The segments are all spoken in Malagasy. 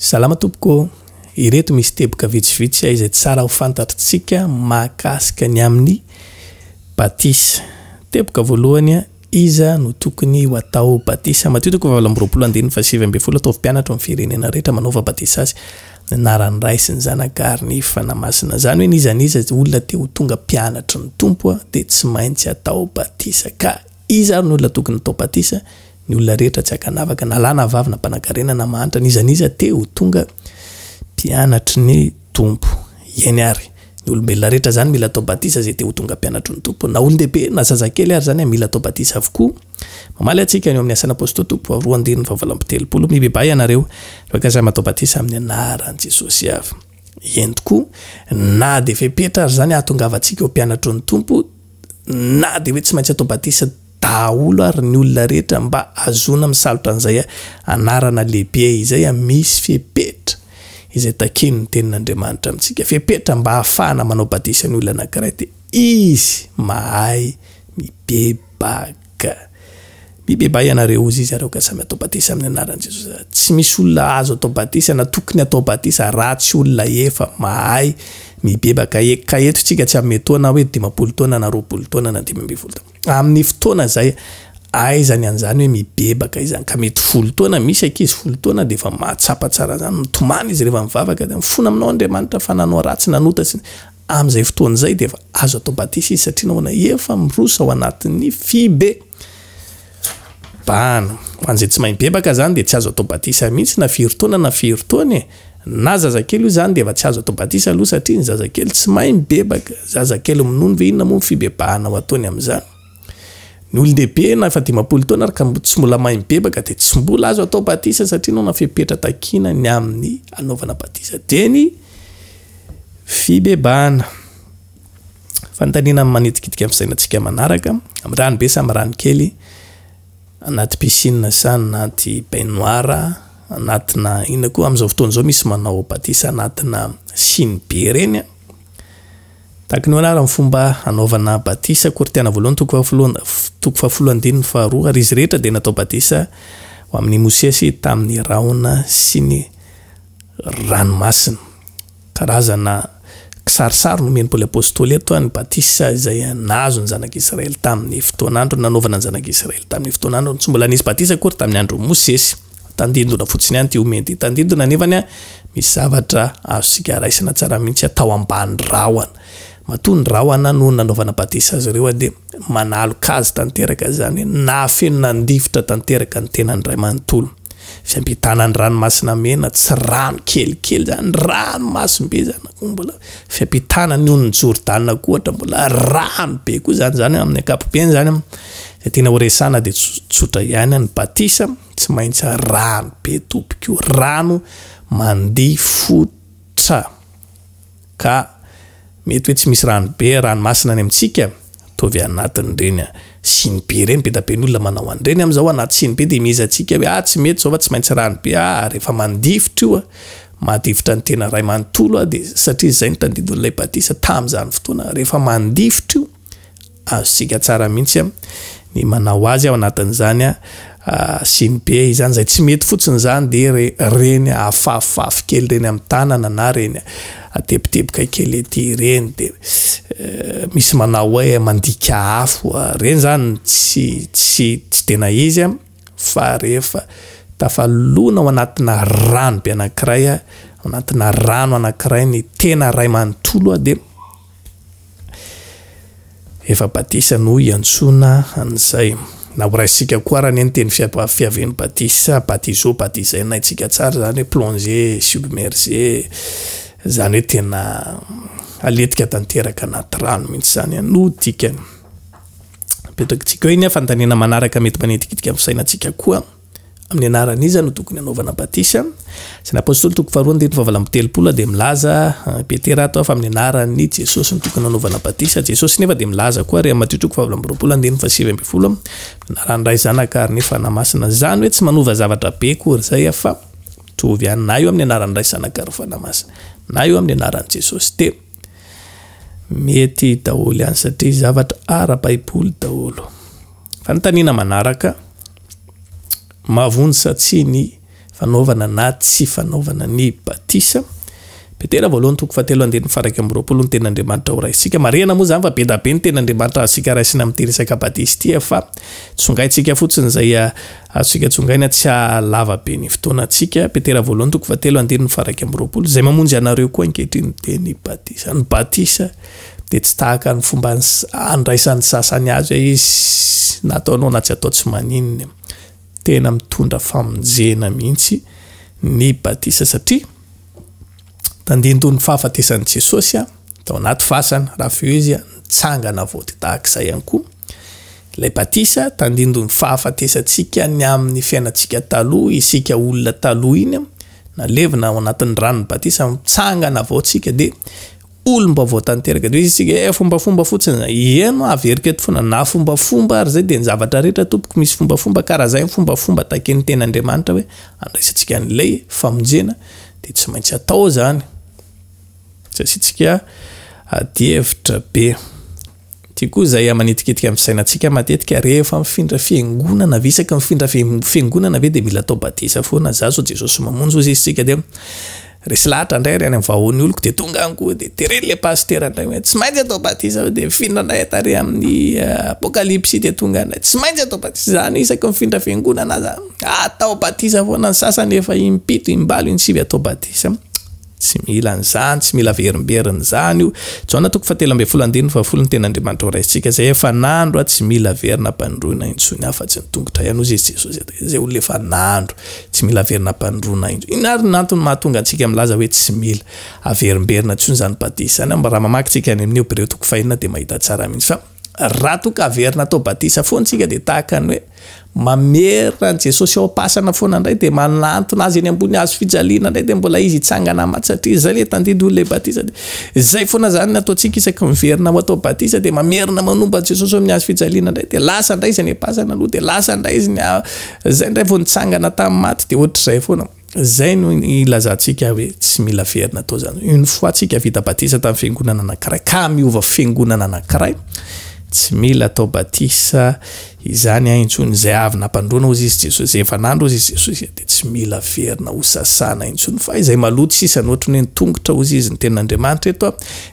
Salama tompoko, ireto misy teboka vitsivitsy izay tsara ho fantatritsika mahakasika ny amin'ny batisa. Teboka voalohany, iza no tokony ho atao batisa? Matetiky vavalamboropolo andiny fa 7 ataovy mpianatra amin'ny firenena rehetra manova batisa azy. Narany ray sy ny zanakary ny fanamasina. Zany hoe nizaniza olona te ho tonga mpianatra ny tompo dia tsy maintsy atao batisa. Ka iza no olona tokony atao batisa? Ny olona rehetra tsy akanavaka na lahy na vavy na mpanankarena na mahantra, nizaniza te ho tonga mpianatry ny tompo. Ieny ary. Ny olombelona rehetra zany mila atao batisa zay te ho tonga mpianatry ny tompo. Na olon-dehibe na zazakely ary zany mila atao batisa avokoa. Mamaly atsika eo amin'ny asana apôstôly tompo 2:7 mibebay ianareo rehefa samy atao batisa amin'ny anaran'i Jesosy avy. Eny tokoa, na dia fepetra ary zany ahatongavantsika eo mpianatry ny tompo, na dia hoe tsy maintsy atao batisa daholo ary ny olona rehetra mba azona misalotra an'izay anarana lehibe izay misy fepetra izay takeny ny tenin'Andriamanitra amintsika. Fepetra mba ahafahana manao batisa ny olona anankiray dia izy mahay mibebaka. Mibebay ianareo izy areo ka samy atao batisa amin'ny anaran'i Jesosy. Tsy misy olona azo atao batisa na tokony atao batisa raha tsy olona efa mahay mibebaka. Ka eto tsika tsy amin'ny taona hoe 50 taona na 20 taona na 12 taona. Amin'ny fotoana zay aizany an'izany hoe mibebaka izany. Ka mety 10 taona, misy ankizy 10 taona dia efa mahatsapa tsara zany. Mitomany izy rehefa mivavaka dia mifona aminao Andriamanitra fa nanao ratsy nanota amin'izay fotoana izay dia efa azo atao batisa izy satria nahoana efa mirosa ao anatin'ny fibebahana. Ho an'izay tsy mahay mibebaka zany dia tsy azo atao batisa mihitsy na 4 taona na 4 taona. Na zazakely io zany dia efa tsy azo atao batisa aloha satria ny zazakely tsy mahay mibebaka. Zazakely minono ve inona moa ny fibebahana ho ataony amin'izany. Ny olon-dehibe na efa 50 taona ary ka tsy mbola mahay mibebaka dia tsy mbola azo atao batisa satria naona fepetra takina ny amin'ny anaovana batisa. Dia ny fibebahana. Fanontaniana manetikitika amin'ny fisainantsika manaraka, amin'ny rano be sa amin'ny rano kely, anaty piscine zany, anaty baignoire, anatina ina koa amin'izao fotoana izao misy manao batisa anatina siny be reny. Tahaka ny anarany fomba anaovana batisa kortiana voalohany toko fahafolo andiny faharoa ary izy rehetra dia natao batisa ho amin'ny Mosesy tamin'ny rahona sy ny ranomasina. Karazana kisarisary no men'Paoly apôstôly eto ny batisa izay nahazo ny zanak'Israely tamin'ny fotoan'andro nanaovana ny zanak'Israely tamin'ny fotoan'andro. Tsy mbola nisy batisa kory tamin'ny andro Mosesy. Tandindona fotsiny ihany ty omeny. Tandindona nefany misy zavatra azosika raisina tsara mihitsy atao ambany rahona. Matoa ny rahona no nanaovana batisa azy ireo dia manalo kazy tanteraka zany na feno nandifitra tanteraka ny tenan'ny ray manontolo. Fiampitana ny ranomasina mena, tsy rano kelikely zany, ranomasimbe zany. Mbola fiampitana ny on'ny Jordana koa ohatra mbola rano be koa zany amin'ny ankapobeny zany. Dia tena horesana dia tsotra ihany ny batisa, tsy maintsy rano be tompoko, rano mandifotra. Ka mety hoe tsy misy rano be, ranomasina any amintsika tovy anatiny reny siny be reny, be da be ny olona manao an'ireny amin'izao anaty siny be dia mihizantsika hoe tsy mety zao fa tsy maintsy rano be. Rehefa mandifitra io mandifitra ny tena ray manontolo dia satria izay ny tandidon'ilay batisa tamin'izany fotoana. Rehefa mandifitra io azosika tsara mihitsy ny manao azy ao anatin'izany siny be izany zay tsy mety fotsiny zany dia reny afafafy kely reny amin'ny tanana na reny ateboteboka kely ety reny dia misy manao hoe mandika afo reny zany tsy tena izy fa rehefa tafalona ao anatina rano be anankiray, anatina rano anankiray ny tena ray manontolo dia efa batisa no iantsona an'izay. Na ho raisika koa raha ny teny fiaven'ny batisa, batizo, batizaina itsika tsara zany hoe plonger, submerger, zany hoe tena aletika tanteraka anaty rano mihitsy zany no tika. Petrakintsika hoe iny fanontaniana manaraka mety manetikitika amin'ny fisainantsika koa amin'ny anaran'iza no tokony anaovana batisa. Sy ny apôstôly toko 2:7 dia milaza Petera ato fa amin'ny anaran'ny Jesosy no tokony anaovana batisa. Jesosy nefa dia milaza koa ry Mateo toko 2:7 anaran'ny ray zanaka ary ny fanamasina. Zany hoe tsy manova zavatra be kory zay fa tovy ihany na io amin'ny anaran'ny ray zanaka ary fanamasina na io amin'ny anaran'i Jesosy dia mety daholo ihany satria zavatra ara-baiboly daholo. Fanontaniana manaraka, mavonjy sa tsy ny fanaovana na tsy fanaovana ny batisa petera voalohany toko fatelo andeny faraka am'roapolo ny ten'Andriamanitra ho raisitsika mariana moa zany fa be da be ny ten'Andriamanitra azosika raisina amin'ny resaka batisa ity fa tsongaitsika fotsiny zay azosika tsongaina tsy halava be ny fotoanantsika petera voalohany toko fatelo andeny faraka am'roapolo zay mamonjy anareo koa ankehitriny teny batisa ny batisa de tsy tahaka ny fomba andraisan'ny sasany azy izy nataonao na tsy atao tsy maninona tena mitondra famonjena mihitsy ny batisa satria tandindony fahafatesan'i Jesosy tao anaty fasana raha feo izy nitsangana voty tahak'izay ihany koa ilay batisa tandindony fahafatesantsika ny amin'ny fiainantsika taloha isika olona taloha iny nalevina ao anatin'ny ranony batisa mitsangana votsika de olom-baovao tanteraka de isika fombafomba fotsiny eno averika eto foana na fombafomba ary zay de ny zavatra rehetra tompoko misy fombafomba karaha zay fombafomba take ny ten'Andriamanitra hoe andraisantsika an'ilay famonjena de tsy maintsy atao zany sasitsika adievitra be ty koa zay manitikitika amin'ny sainantsika matetika rehefa mifindra fiangonana visaka mifindra fiangonana ve de mila atao batisa foana za so Jesosy mamonjy ozy isika de resy lahatra ndray any amin'ny vahoan'ny oloko de tonga any koa de tereny le pasteur andray hoe tsy maintsy atao batisa de findra ndray tary amin'ny apokalypsy de tonga andray tsy maintsy atao batisa zany isaka mifindra fiangonana za atao batisa foana ny sasany efa impito imbalo insivy atao batisa tsy mila an'izany tsy mila verimberiny zany io Jona toko fatelo amby folo andeny fa folo ny ten'Andriamanitra ho raisitsika zay efa nandro tsy mila verina mpandroana intsony afa-tsy nitongotra ihany ozy izy Jesosy zay olona efa nandro tsy mila verina mpandroana intsony inary nantony mahatonga antsika milaza hoe tsy mila averimberina intsony zany batisa zany raha mamakitsika any amin'ny Hébreo toko fahinana de mahita tsara mihitsy fa raha toka averina atao batisa foantsika de tahaka ny hoe mamerina Jesosy ao pasana foana indray de manantona azy eny ambony hazo fijaliana indray de mbola izy itsangana maty satria zay le tandidy olona batisa de zay foana zany nataontsika isaky miverina atao batisa de mamerina manomba Jesosy amin'ny hazo fijaliana indray de lasa indray izy ny pasana aloha de lasa indray izy zay indray vao nitsangana tamin'ny maty de ohatr'izay foana zay no ilazantsika hoe tsy mila verina atao zany une fois tsika vita batisa tamin'ny fiangonana anankiray ka miova fiangonana anankiray tsy mila atao batisa izany intsony zay avy nampandroana ozy izy Jesosy zay efa nandro ozy izy Jesosy de tsy mila verina ho sasana intsony fa izay maloto sisa ohatry ny tongotra ozy izy ny ten'Andriamanitra eto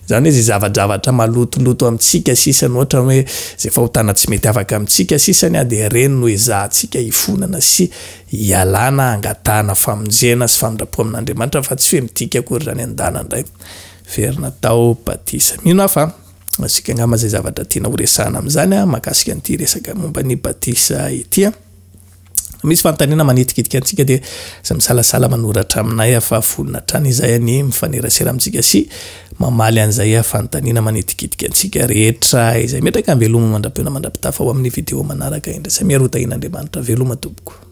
zany hoe zavadravatra malotoloto amintsika sisa ohatra hoe zay fahotana tsy mety afaka amintsika sisany de reny no ezahantsika ifonana sy ialana angatahana famonjena sy famindrapo amin'Andriamanitra fa tsy hoe midika akory zany andana indray verina tao batisa mino afa asika ngama zay zavatra tiana horesana amin'izany makasika an'ity resaka momba ny batisa ity misy fanontaniana manitikitika antsika de misalasala manoratra aminay fa volona trany izay ny mifanerasera amintsika sy mamaly an'izay fanontaniana manitikitika antsika rehetra izay metraka veloma mandram-pitafa ho amin'ny vidéo manaraka indray samy arotahin'Andriamanitra veloma tompoko